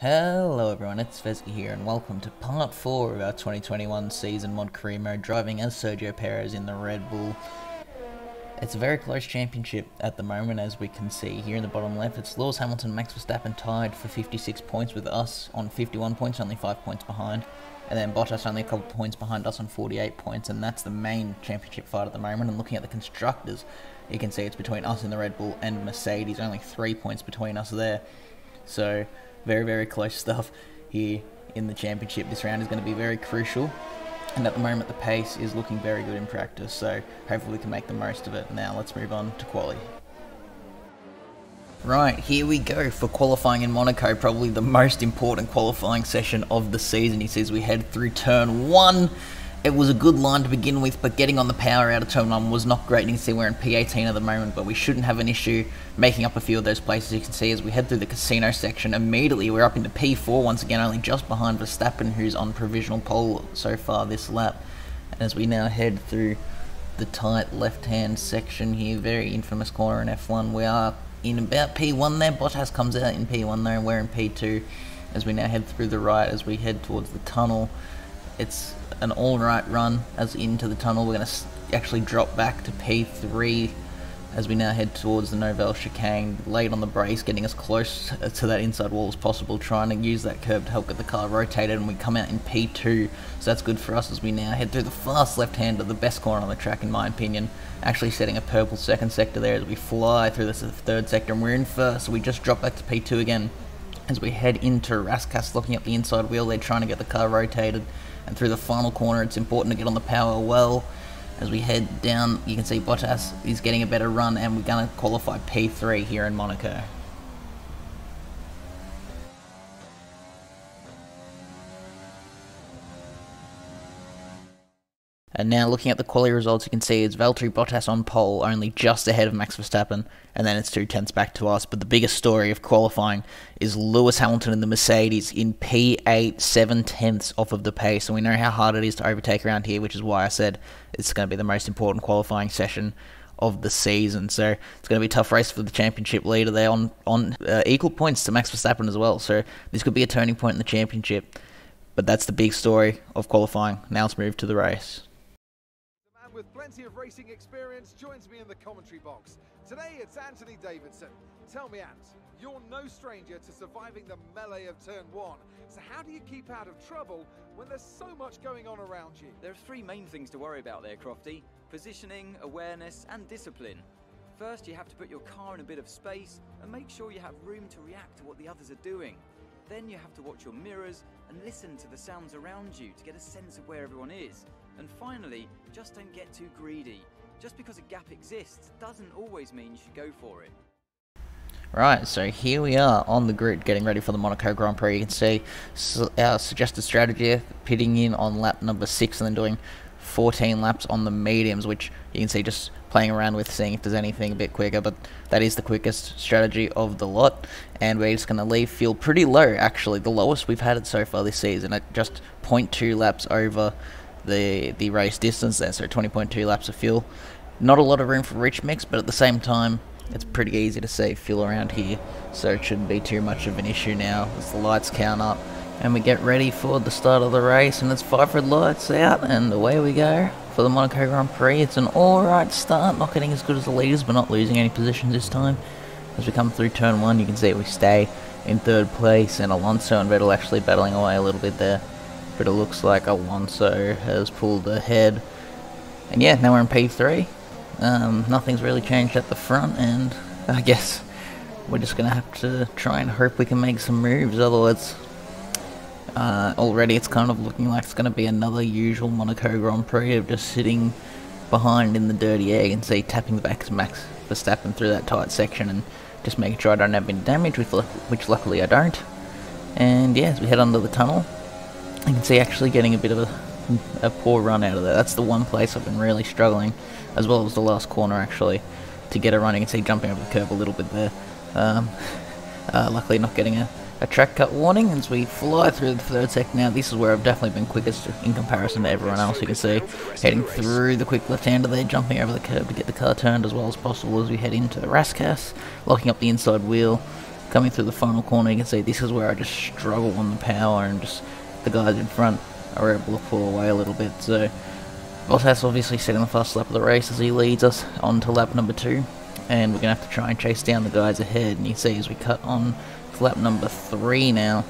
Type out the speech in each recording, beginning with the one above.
Hello everyone, it's Sergio here and welcome to part 4 of our 2021 season mod career mode, driving as Sergio Perez in the Red Bull. It's a very close championship at the moment, as we can see here in the bottom left. It's Lewis Hamilton and Max Verstappen tied for 56 points, with us on 51 points, only 5 points behind. And then Bottas only a couple of points behind us on 48 points, and that's the main championship fight at the moment. And looking at the constructors, you can see it's between us in the Red Bull and Mercedes, only 3 points between us there. So very close stuff here in the championship. This round is going to be very crucial, and at the moment the pace is looking very good in practice, so hopefully we can make the most of it. Now let's move on to quali. Right, here we go for qualifying in Monaco, probably the most important qualifying session of the season. He says we head through turn 1. It was a good line to begin with, but getting on the power out of turn 1 was not great. You can see we're in P18 at the moment, but we shouldn't have an issue making up a few of those places. You can see as we head through the casino section, immediately we're up into P4 once again, only just behind Verstappen, who's on provisional pole so far this lap. And as we now head through the tight left-hand section here, very infamous corner in F1, we are in about P1 there. Bottas comes out in P1 there, and we're in P2 as we now head through the right as we head towards the tunnel. It's an alright run as into the tunnel. We're going to actually drop back to P3 as we now head towards the Novell chicane, late on the brakes, getting as close to that inside wall as possible, trying to use that curb to help get the car rotated, and we come out in P2, so that's good for us as we now head through the fast left-hander, the best corner on the track in my opinion, actually setting a purple second sector there as we fly through this third sector, and we're in first, so we just drop back to P2 again as we head into Raskas, looking up the inside wheel. They're trying to get the car rotated, and through the final corner it's important to get on the power well. As we head down, you can see Bottas is getting a better run, and we're going to qualify P3 here in Monaco. And now looking at the quali results, you can see it's Valtteri Bottas on pole, only just ahead of Max Verstappen, and then it's 2 tenths back to us. But the biggest story of qualifying is Lewis Hamilton in the Mercedes in P8, 7 tenths off of the pace. And we know how hard it is to overtake around here, which is why I said it's going to be the most important qualifying session of the season. So it's going to be a tough race for the championship leader there on equal points to Max Verstappen as well. So this could be a turning point in the championship. But that's the big story of qualifying. Now let's move to the race. With plenty of racing experience joins me in the commentary box. Today it's Anthony Davidson. Tell me, Ant, you're no stranger to surviving the melee of turn 1. So how do you keep out of trouble when there's so much going on around you? There are 3 main things to worry about there, Crofty: positioning, awareness and discipline. First, you have to put your car in a bit of space and make sure you have room to react to what the others are doing. Then you have to watch your mirrors and listen to the sounds around you to get a sense of where everyone is. And finally, just don't get too greedy. Just because a gap exists doesn't always mean you should go for it. Right, so here we are on the grid getting ready for the Monaco Grand Prix. You can see our suggested strategy, pitting in on lap number 6 and then doing 14 laps on the mediums, which you can see just playing around with, seeing if there's anything a bit quicker, but that is the quickest strategy of the lot. And we're just going to leave fuel pretty low, actually, the lowest we've had it so far this season, at just 0.2 laps over the race distance there, so 20.2 laps of fuel. Not a lot of room for rich mix, but at the same time it's pretty easy to save fuel around here, so it shouldn't be too much of an issue now as the lights count up and we get ready for the start of the race. And it's 5 red lights out and away we go for the Monaco Grand Prix. It's an alright start, not getting as good as the leaders but not losing any positions this time. As we come through turn 1, you can see we stay in 3rd place, and Alonso and Vettel actually battling away a little bit there. But it looks like Alonso has pulled ahead. And yeah, now we're in P3. Nothing's really changed at the front, and I guess we're just going to have to try and hope we can make some moves. Otherwise, already it's kind of looking like it's going to be another usual Monaco Grand Prix of just sitting behind in the dirty air. You can see tapping the back to Max Verstappen through that tight section and just making sure I don't have any damage, which luckily I don't. And yeah, as we head under the tunnel, you can see actually getting a bit of a poor run out of there. That's the one place I've been really struggling, as well as the last corner actually, to get a run. You can see jumping over the curb a little bit there. Luckily not getting a track cut warning as we fly through the 3rd sector. Now this is where I've definitely been quickest in comparison to everyone else. You can see heading through the quick left-hander there, jumping over the curb to get the car turned as well as possible as we head into the Raskas, locking up the inside wheel, coming through the final corner, you can see this is where I just struggle on the power, and just the guys in front are able to pull away a little bit. So Bottas obviously setting the fast lap of the race as he leads us on to lap number 2, and we're going to have to try and chase down the guys ahead. And you see as we cut on to lap number 3 now,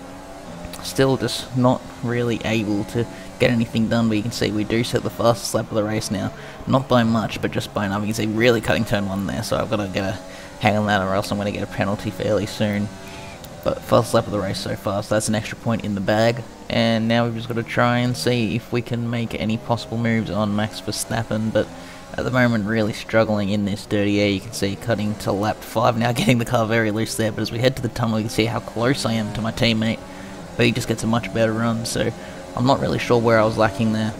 still just not really able to get anything done, but you can see we do set the fastest lap of the race now, not by much but just by enough. You can see really cutting turn 1 there, so I've got to get a hang on that or else I'm going to get a penalty fairly soon. But fastest lap of the race so far, so that's an extra point in the bag, and now we've just got to try and see if we can make any possible moves on Max Verstappen. But at the moment really struggling in this dirty air. You can see cutting to lap 5 now, getting the car very loose there, but as we head to the tunnel you can see how close I am to my teammate, but he just gets a much better run, so I'm not really sure where I was lacking there.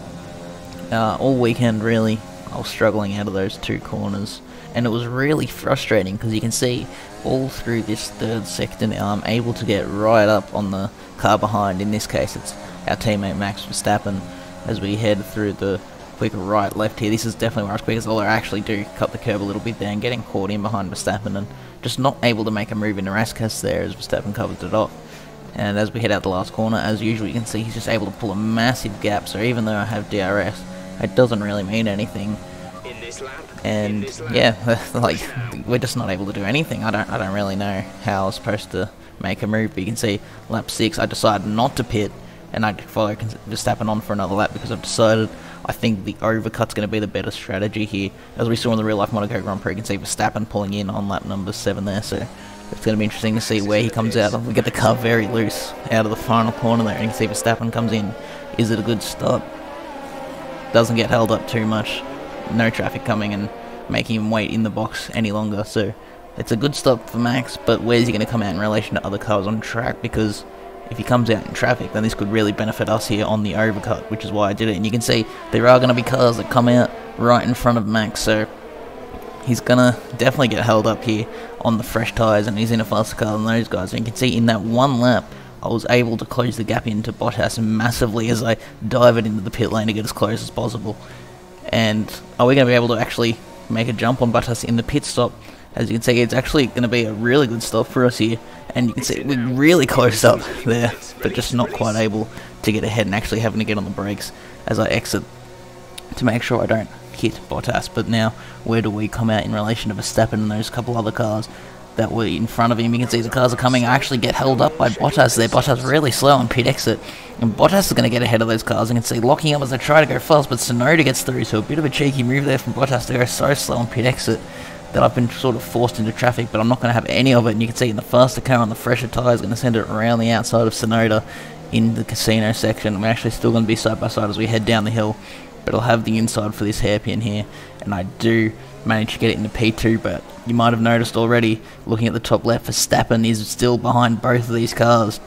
All weekend really I was struggling out of those 2 corners, and it was really frustrating because you can see all through this 3rd sector now I'm able to get right up on the car behind. In this case it's our teammate Max Verstappen as we head through the quick right left here. This is definitely where I was quickest, although I actually do cut the curb a little bit there and getting caught in behind Verstappen and just not able to make a move in the Rascas there as Verstappen covers it off. And as we head out the last corner, as usual, you can see he's just able to pull a massive gap, so even though I have DRS, it doesn't really mean anything. And yeah, like, we're just not able to do anything. I don't really know how I was supposed to make a move, but you can see lap 6 I decided not to pit and I follow Verstappen on for another lap because I've decided I think the overcut's going to be the better strategy here. As we saw in the real life Monaco Grand Prix, you can see Verstappen pulling in on lap number 7 there, so it's going to be interesting to see where he comes out. We get the car very loose out of the final corner there, and you can see Verstappen comes in. Is it a good stop? Doesn't get held up too much. No traffic coming and making him wait in the box any longer, so it's a good stop for Max, but where's he going to come out in relation to other cars on track? Because if he comes out in traffic, then this could really benefit us here on the overcut, which is why I did it. And you can see there are going to be cars that come out right in front of Max, so he's going to definitely get held up here on the fresh tyres, and he's in a faster car than those guys. And you can see in that 1 lap, I was able to close the gap into Bottas massively as I dive it into the pit lane to get as close as possible. And are we going to be able to actually make a jump on Bottas in the pit stop? As you can see, it's actually going to be a really good stop for us here. And you can see we're really close up there, but just not quite able to get ahead and actually having to get on the brakes as I exit to make sure I don't hit Bottas. But now, where do we come out in relation to Verstappen and those couple other cars that were in front of him? You can see the cars are coming. I actually get held up by Bottas there. Bottas really slow on pit exit, and Bottas is going to get ahead of those cars. You can see locking up as they try to go fast, but Tsunoda gets through, so a bit of a cheeky move there from Bottas to go so slow on pit exit that I've been sort of forced into traffic, but I'm not going to have any of it. And you can see in the faster car on the fresher tyres, going to send it around the outside of Tsunoda in the casino section. We're actually still going to be side by side as we head down the hill, but I'll have the inside for this hairpin here, and I do manage to get it into P2, but you might have noticed already, looking at the top left, Verstappen is still behind both of these cars.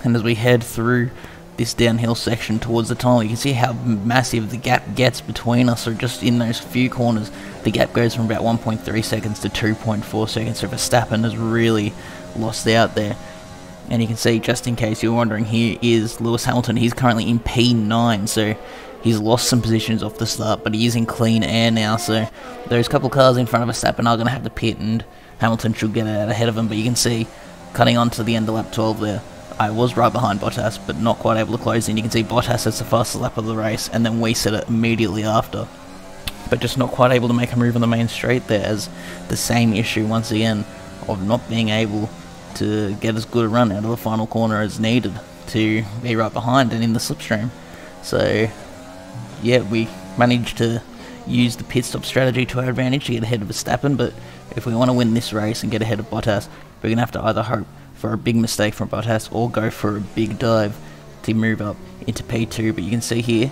And as we head through this downhill section towards the tunnel, you can see how massive the gap gets between us. So just in those few corners, the gap goes from about 1.3 seconds to 2.4 seconds, so Verstappen has really lost out there. And you can see, just in case you're wondering, here is Lewis Hamilton. He's currently in P9, so he's lost some positions off the start, but he is in clean air now, so those couple cars in front of Verstappen are going to have to pit, and Hamilton should get out ahead of him. But you can see, cutting on to the end of lap 12 there, I was right behind Bottas, but not quite able to close in. You can see Bottas has the fastest lap of the race, and then we set it immediately after, but just not quite able to make a move on the main straight there, as the same issue once again of not being able to get as good a run out of the final corner as needed to be right behind and in the slipstream. So yeah, we managed to use the pit stop strategy to our advantage to get ahead of Verstappen, but if we want to win this race and get ahead of Bottas, we're going to have to either hope for a big mistake from Bottas or go for a big dive to move up into P2. But you can see here,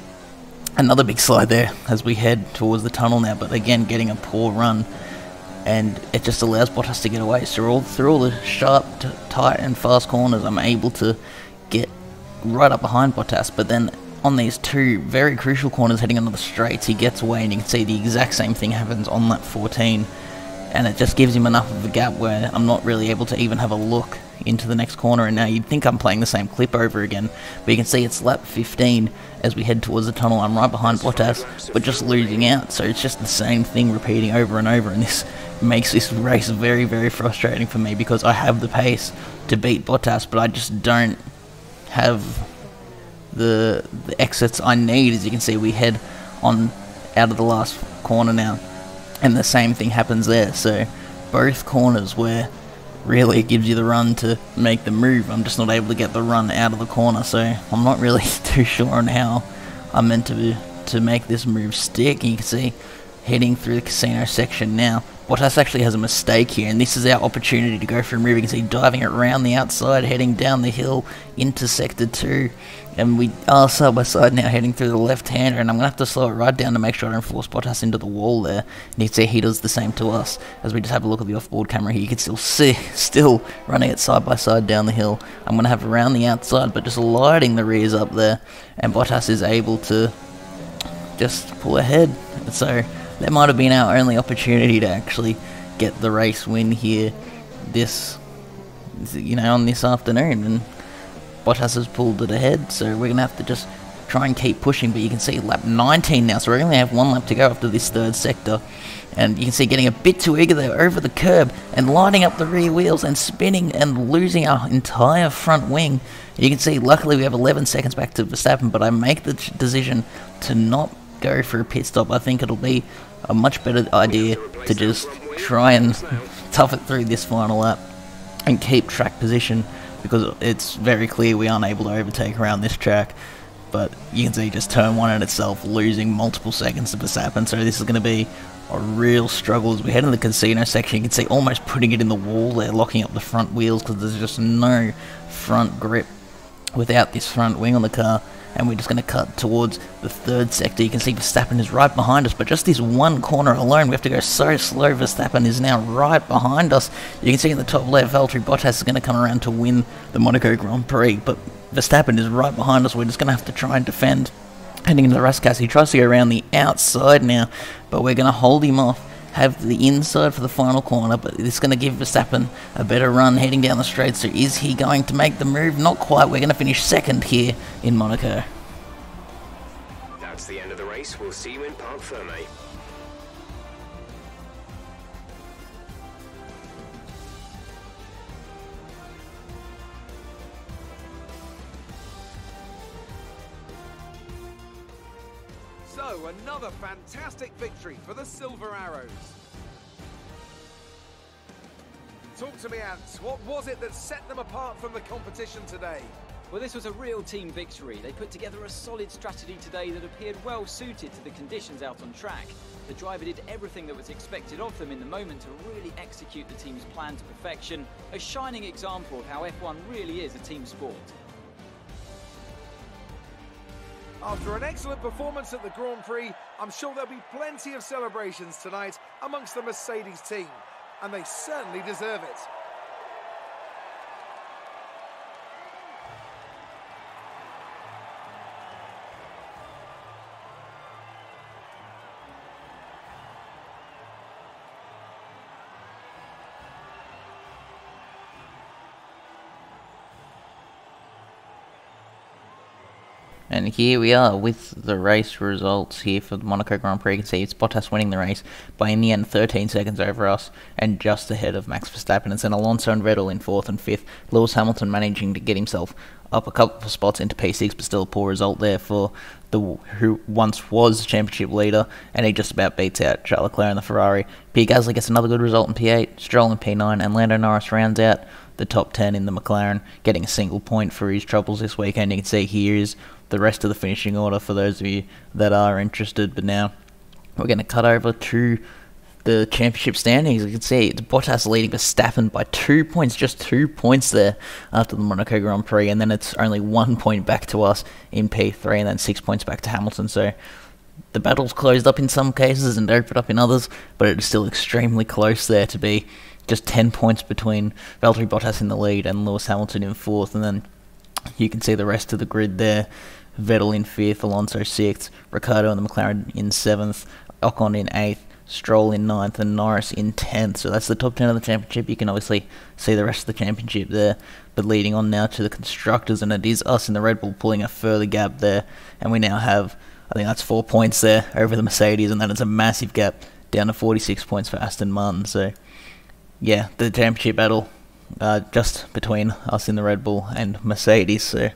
another big slide there as we head towards the tunnel now, but again getting a poor run, and it just allows Bottas to get away. So through all the sharp, tight and fast corners, I'm able to get right up behind Bottas, but then on these 2 very crucial corners heading onto the straights, he gets away, and you can see the exact same thing happens on lap 14, and it just gives him enough of a gap where I'm not really able to even have a look into the next corner. And now you'd think I'm playing the same clip over again, but you can see it's lap 15 as we head towards the tunnel. I'm right behind Bottas, but just losing out, so it's just the same thing repeating over and over, and this makes this race very, very frustrating for me, because I have the pace to beat Bottas, but I just don't have the exits I need. As you can see, we head on out of the last corner now, and the same thing happens there. So both corners where really it gives you the run to make the move, I'm just not able to get the run out of the corner, so I'm not really too sure on how I'm meant to make this move stick. And you can see heading through the casino section now, Bottas actually has a mistake here, and this is our opportunity to go for a move. You can see diving around the outside, heading down the hill into sector 2, and we are side by side now heading through the left-hander, and I'm going to have to slow it right down to make sure I don't force Bottas into the wall there. And you can see he does the same to us. As we just have a look at the off-board camera here, you can still running it side by side down the hill. I'm going to have around the outside, but just lighting the rears up there, and Bottas is able to just pull ahead. So that might have been our only opportunity to actually get the race win here on this afternoon, and Bottas has pulled it ahead, so we're going to have to just try and keep pushing. But you can see lap 19 now, so we only have 1 lap to go after this third sector, and you can see getting a bit too eager there over the curb and lighting up the rear wheels and spinning and losing our entire front wing. You can see luckily we have 11 seconds back to Verstappen, but I make the decision to not go for a pit stop. I think it'll be a much better idea to just try and tough it through this final lap and keep track position, because it's very clear we aren't able to overtake around this track. But you can see just turn 1 in itself losing multiple seconds to Verstappen, so this is going to be a real struggle as we head in the casino section. You can see almost putting it in the wall there, locking up the front wheels, because there's just no front grip without this front wing on the car. And we're just going to cut towards the third sector. You can see Verstappen is right behind us, but just this one corner alone, we have to go so slow. Verstappen is now right behind us. You can see in the top left, Valtteri Bottas is going to come around to win the Monaco Grand Prix, but Verstappen is right behind us. We're just going to have to try and defend. Heading into the Rascas, he tries to go around the outside now, but we're going to hold him off, have the inside for the final corner, but it's going to give Verstappen a better run heading down the straight. So is he going to make the move? Not quite. We're going to finish second here in Monaco. That's the end of the race. We'll see you in Parc Ferme. So, another fantastic victory for the Silver Arrows. Talk to me, Ants. What was it that set them apart from the competition today? Well, this was a real team victory. They put together a solid strategy today that appeared well suited to the conditions out on track. The driver did everything that was expected of them in the moment to really execute the team's plan to perfection, a shining example of how F1 really is a team sport. After an excellent performance at the Grand Prix, I'm sure there'll be plenty of celebrations tonight amongst the Mercedes team, and they certainly deserve it. And here we are with the race results here for the Monaco Grand Prix. You can see it's Bottas winning the race by, in the end, 13 seconds over us and just ahead of Max Verstappen. It's then Alonso and Vettel in 4th and 5th. Lewis Hamilton managing to get himself up a couple of spots into P6, but still a poor result there for who once was championship leader, and he just about beats out Charles Leclerc in the Ferrari. Pierre Gasly gets another good result in P8, Stroll in P9, and Lando Norris rounds out the top 10 in the McLaren, getting a single point for his troubles this weekend. You can see here is the rest of the finishing order for those of you that are interested. But now we're going to cut over to the championship standings. You can see it's Bottas leading Verstappen by 2 points, just 2 points there after the Monaco Grand Prix, and then it's only 1 point back to us in P3, and then 6 points back to Hamilton. So the battle's closed up in some cases and opened up in others, but it's still extremely close there to be just 10 points between Valtteri Bottas in the lead and Lewis Hamilton in 4th, and then you can see the rest of the grid there. Vettel in 5th, Alonso 6th, Ricciardo and the McLaren in 7th, Ocon in 8th, Stroll in 9th, and Norris in 10th. So that's the top 10 of the championship. You can obviously see the rest of the championship there, but leading on now to the constructors, and it is us in the Red Bull pulling a further gap there, and we now have, I think that's 4 points there over the Mercedes, and that is a massive gap down to 46 points for Aston Martin. So yeah, the championship battle just between us in the Red Bull and Mercedes. So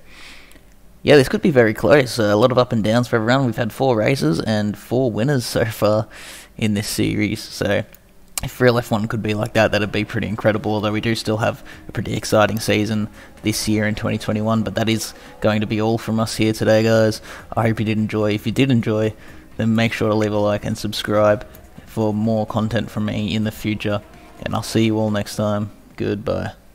yeah, this could be very close. A lot of up and downs for everyone. We've had 4 races and 4 winners so far in this series. So if real F1 could be like that, that'd be pretty incredible. Although we do still have a pretty exciting season this year in 2021. But that is going to be all from us here today, guys. I hope you did enjoy. If you did enjoy, then make sure to leave a like and subscribe for more content from me in the future. And I'll see you all next time. Goodbye.